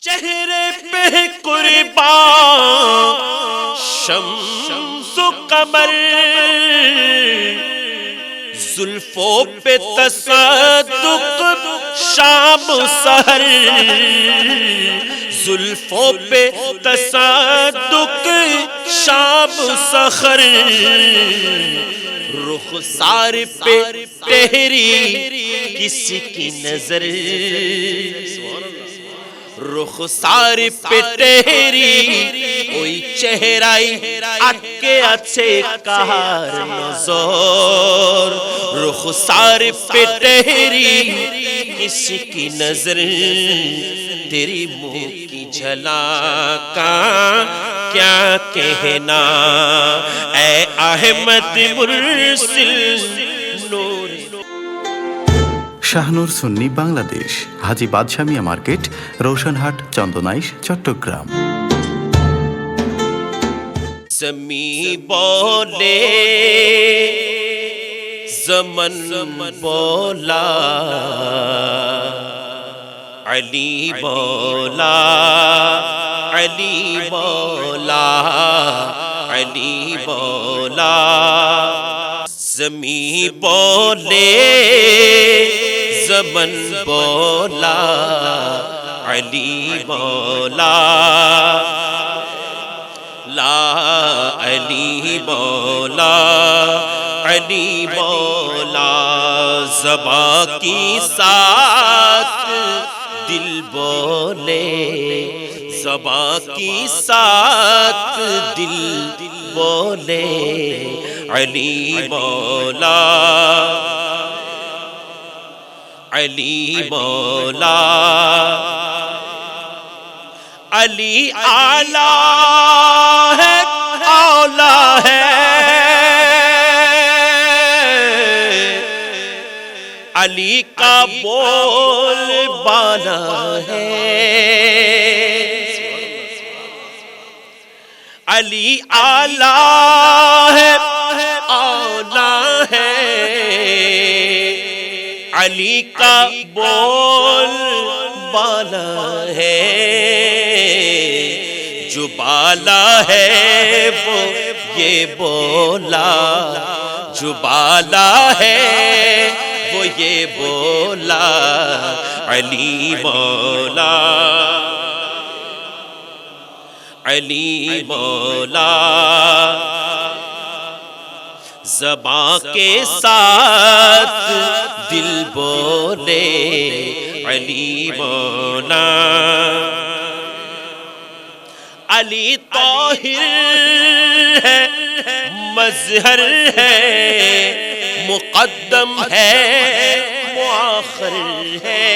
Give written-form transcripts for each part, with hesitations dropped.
چہرے پہ قربان شمس و قمر، زلفوں پہ تصدق شام سحر، زلفوں پہ تصدق شام سحر، رخسار پہ تیری کسی کی نظر، رخسار پہ تیری ওই চেহারাই আটকে আছে কার নজর, رخسار پہ تیری کسی کی نظر، تیری منہ کی جھلکاں کیا کہنا، اے احمد مرسل نور। শাহনূর সুন্নি বাংলাদেশ, হাজী বাদশাহ মিয়া মার্কেট, রোশনহাট, চন্দনাইশ, চট্টগ্রাম। زمین بولے زمن بولا، علی بولا علی بولا علی بولا، زمین بولے زمن بولا، علی بولا لا علی مولا علی مولا، زباں کی ساتھ دل بولے، زباں کی ساتھ دل بولے، علی مولا علی مولا، علی اعلیٰ ہے اولا ہے، علی کا بول بالا ہے، علی اعلیٰ ہے اولا ہے، علی کا بول بالا ہے، جو بالا ہے وہ یہ بولا، جو بالا ہے وہ یہ بولا، علی مولا علی مولا، زباں کے ساتھ دل بولے، علی مولا، علی طاہر ہے مظہر ہے، مقدم ہے مؤخر ہے،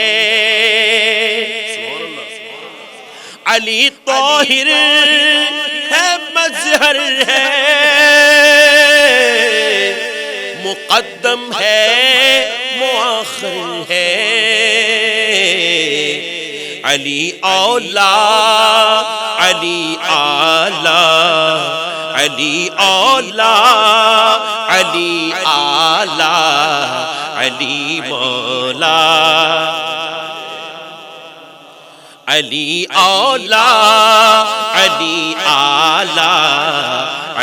علی طاہر ہے مظہر ہے، مقدم ہے مؤخر ہے، علی اولا علی اعلیٰ، علی اولا علی اعلیٰ، علی مولا علی اولا علی اعلیٰ،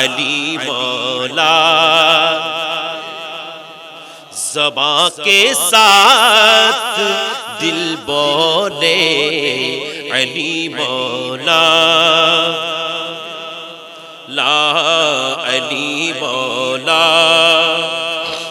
علی مولا، زباں کے ساتھ دل بولے، علی مولا لا علی مولا